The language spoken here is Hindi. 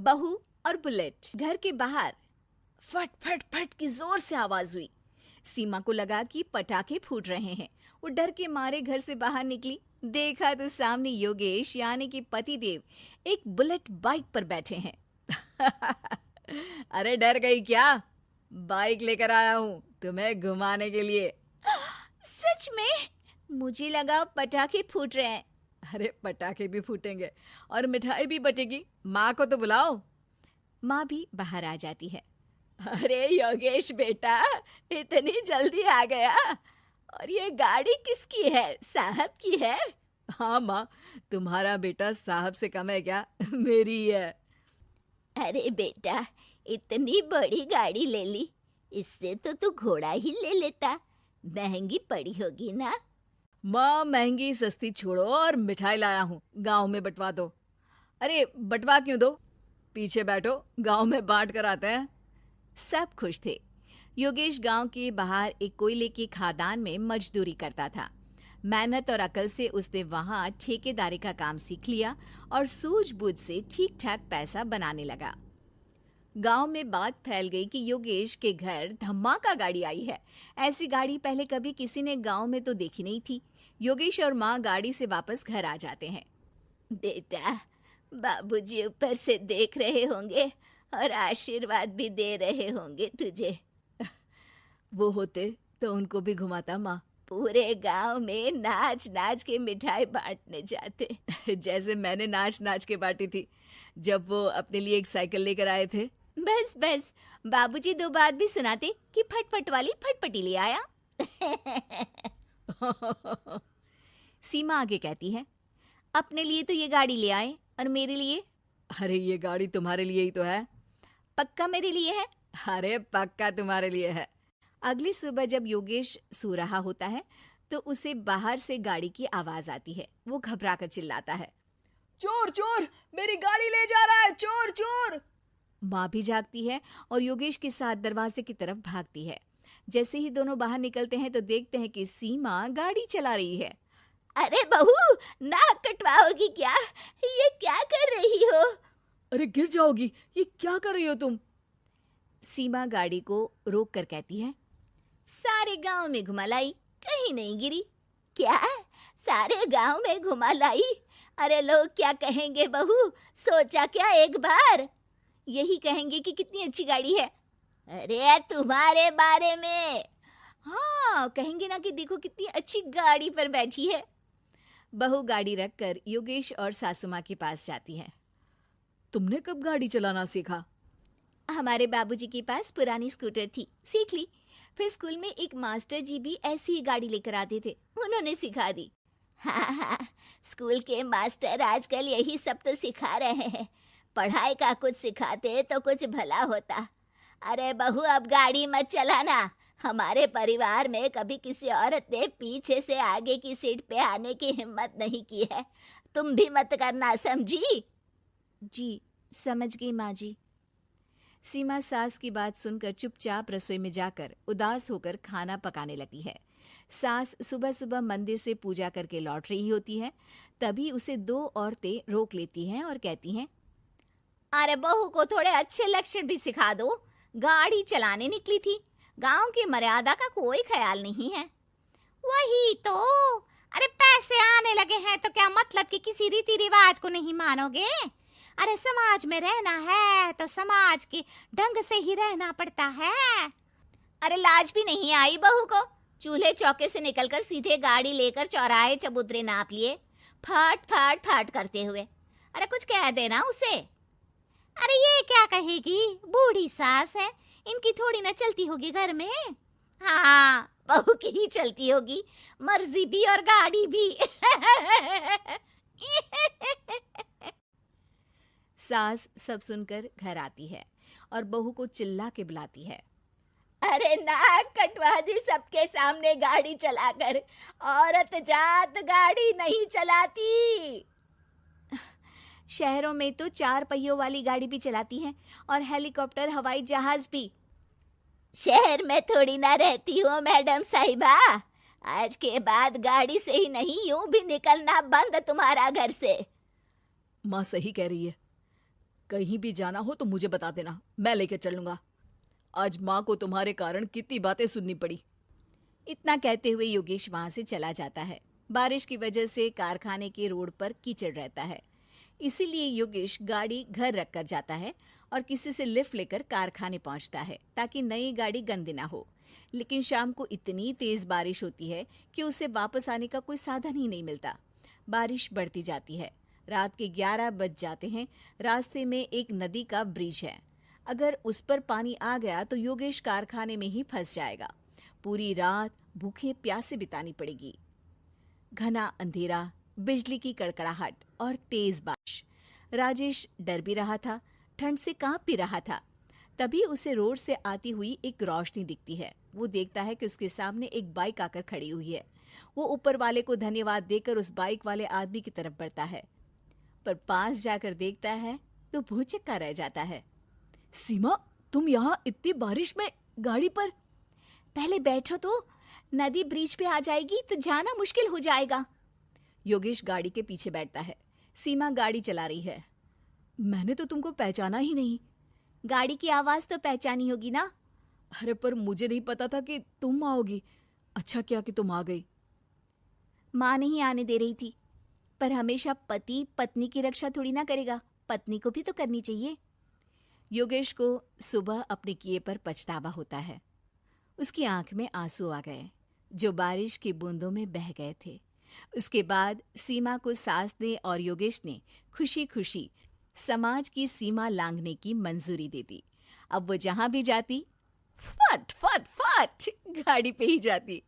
बहू और बुलेट। घर के बाहर फट फट फट की जोर से आवाज हुई। सीमा को लगा कि पटाखे फूट रहे हैं। वो डर के मारे घर से बाहर निकली। देखा तो सामने योगेश यानी कि पतिदेव एक बुलेट बाइक पर बैठे हैं। अरे डर गई क्या? बाइक लेकर आया हूँ तुम्हें घुमाने के लिए। सच में? मुझे लगा पटाखे फूट रहे हैं। अरे पटाखे भी फूटेंगे और मिठाई भी बटेगी। माँ को तो बुलाओ। माँ भी बाहर आ जाती है। अरे योगेश बेटा, इतनी जल्दी आ गया? और ये गाड़ी किसकी है? साहब की है? हाँ माँ, तुम्हारा बेटा साहब से कम है क्या? मेरी ही है। अरे बेटा, इतनी बड़ी गाड़ी ले ली, इससे तो तू घोड़ा ही ले लेता। महंगी पड़ी होगी ना? माँ महंगी सस्ती छोड़ो और मिठाई लाया हूँ, गांव में बंटवा दो। अरे बंटवा क्यों दो? पीछे बैठो, गांव में बांट कर आते हैं। सब खुश थे। योगेश गांव के बाहर एक कोयले की खदान में मजदूरी करता था। मेहनत और अकल से उसने वहां ठेकेदारी का काम सीख लिया और सूझबूझ से ठीक ठाक पैसा बनाने लगा। गांव में बात फैल गई कि योगेश के घर धमाका गाड़ी आई है। ऐसी गाड़ी पहले कभी किसी ने गांव में तो देखी नहीं थी। योगेश और माँ गाड़ी से वापस घर आ जाते हैं। बेटा, बाबूजी ऊपर से देख रहे होंगे और आशीर्वाद भी दे रहे होंगे तुझे। वो होते तो उनको भी घुमाता माँ। पूरे गांव में नाच नाच के मिठाई बांटने जाते। जैसे मैंने नाच नाच के बांटी थी जब वो अपने लिए एक साइकिल लेकर आए थे। बस बस, बाबूजी दो बात भी सुनाते कि फटफट वाली फटफटी ले आया। सीमा आगे कहती है, अपने लिए तो ये गाड़ी ले आए और मेरे लिए? अरे ये गाड़ी तुम्हारे लिए ही तो है। पक्का मेरे लिए है? अरे पक्का तुम्हारे लिए है। अगली सुबह जब योगेश सो रहा होता है तो उसे बाहर से गाड़ी की आवाज आती है। वो घबराकर चिल्लाता है, चोर चोर, मेरी गाड़ी ले जा रहा है, चोर चोर। माँ भी जागती है और योगेश के साथ दरवाजे की तरफ भागती है। जैसे ही दोनों बाहर निकलते हैं तो देखते हैं कि सीमा गाड़ी चला रही है। अरे बहू, नाक कटवाओगी क्या? ये क्या कर रही हो? अरे गिर जाओगी, ये क्या कर रही हो तुम? सीमा गाड़ी को रोक कर कहती है, सारे गांव में घुमा लाई, कहीं नहीं गिरी। क्या? सारे गांव में घुमा लाई? अरे लोग क्या कहेंगे बहू? सोचा क्या एक बार? यही कहेंगे कि कितनी अच्छी गाड़ी है। अरे तुम्हारे बारे में। हाँ, कहेंगे ना कि देखो कितनी अच्छी गाड़ी पर बैठी है। बहू गाड़ी रखकर योगेश और सासू माँ के पास जाती है। तुमने कब गाड़ी चलाना सीखा? हमारे बाबूजी के पास पुरानी स्कूटर थी, सीख ली। फिर स्कूल में एक मास्टर जी भी ऐसी ही गाड़ी लेकर आते थे, उन्होंने सिखा दी। हाँ, स्कूल के मास्टर आजकल यही सब तो सिखा रहे हैं। पढ़ाई का कुछ सिखाते तो कुछ भला होता। अरे बहू, अब गाड़ी मत चलाना। हमारे परिवार में कभी किसी औरत ने पीछे से आगे की सीट पे आने की हिम्मत नहीं की है। तुम भी मत करना, समझी? जी समझ गई माँ जी। सीमा सास की बात सुनकर चुपचाप रसोई में जाकर उदास होकर खाना पकाने लगती है। सास सुबह सुबह मंदिर से पूजा करके लौट रही होती है। तभी उसे दो औरतें रोक लेती हैं और कहती हैं, अरे बहू को थोड़े अच्छे लक्षण भी सिखा दो। गाड़ी चलाने निकली थी, गांव की मर्यादा का कोई ख्याल नहीं है। वही तो। अरे पैसे आने लगे हैं तो क्या मतलब कि किसी रीति रिवाज को नहीं मानोगे? अरे समाज में रहना है तो समाज के ढंग से ही रहना पड़ता है। अरे लाज भी नहीं आई बहू को? चूल्हे चौके से निकलकर सीधे गाड़ी लेकर चौराहे चबूतरे नाप लिए, फट फट फट करते हुए। अरे कुछ कह देना उसे। अरे ये क्या कहेगी? बूढ़ी सास है, इनकी थोड़ी ना चलती होगी घर में। हाँ, बहू की ही चलती होगी, मर्जी भी और गाड़ी भी। सास सब सुनकर घर आती है और बहू को चिल्ला के बुलाती है, अरे नाक कटवा दी सबके सामने गाड़ी चलाकर। औरत जात गाड़ी नहीं चलाती। शहरों में तो 4 पहियों वाली गाड़ी भी चलाती हैं और हेलीकॉप्टर, हवाई जहाज भी। शहर में थोड़ी ना रहती हो मैडम साहिबा। आज के बाद गाड़ी से ही नहीं, यूं भी निकलना बंद तुम्हारा घर से। माँ सही कह रही है। कहीं भी जाना हो तो मुझे बता देना, मैं लेकर चलूंगा। आज माँ को तुम्हारे कारण कितनी बातें सुननी पड़ी। इतना कहते हुए योगेश वहां से चला जाता है। बारिश की वजह से कारखाने के रोड पर कीचड़ रहता है, इसीलिए योगेश गाड़ी घर रख कर जाता है और किसी से लिफ्ट लेकर कारखाने पहुंचता है ताकि नई गाड़ी गंदी ना हो। लेकिन शाम को इतनी तेज बारिश होती है कि उसे वापस आने का कोई साधन ही नहीं मिलता। बारिश बढ़ती जाती है, रात के 11 बज जाते हैं। रास्ते में एक नदी का ब्रिज है, अगर उस पर पानी आ गया तो योगेश कारखाने में ही फंस जाएगा। पूरी रात भूखे प्यासे बितानी पड़ेगी। घना अंधेरा, बिजली की कड़कड़ाहट और तेज बारिश। राजेश डर भी रहा था, ठंड से कांप भी रहा था। तभी उसे रोड से आती हुई एक रोशनी दिखती है। वो देखता है कि उसके सामने एक बाइक आकर खड़ी हुई है। वो ऊपर वाले को धन्यवाद देकर उस बाइक वाले आदमी की तरफ बढ़ता है, पर पास जाकर देखता है तो भौचक्का रह जाता है। सीमा, तुम यहाँ इतनी बारिश में गाड़ी पर? पहले बैठो तो, नदी ब्रिज पे आ जाएगी तो जाना मुश्किल हो जाएगा। योगेश गाड़ी के पीछे बैठता है। सीमा गाड़ी चला रही है। मैंने तो तुमको पहचाना ही नहीं। गाड़ी की आवाज तो पहचानी होगी ना। अरे पर मुझे नहीं पता था कि तुम आओगी। अच्छा किया कि तुम आ गई। माँ नहीं आने दे रही थी, पर हमेशा पति पत्नी की रक्षा थोड़ी ना करेगा, पत्नी को भी तो करनी चाहिए। योगेश को सुबह अपने किए पर पछतावा होता है। उसकी आंख में आंसू आ गए जो बारिश की बूंदों में बह गए थे। उसके बाद सीमा को सास ने और योगेश ने खुशी खुशी समाज की सीमा लांघने की मंजूरी दे दी। अब वो जहां भी जाती फट फट फट गाड़ी पे ही जाती।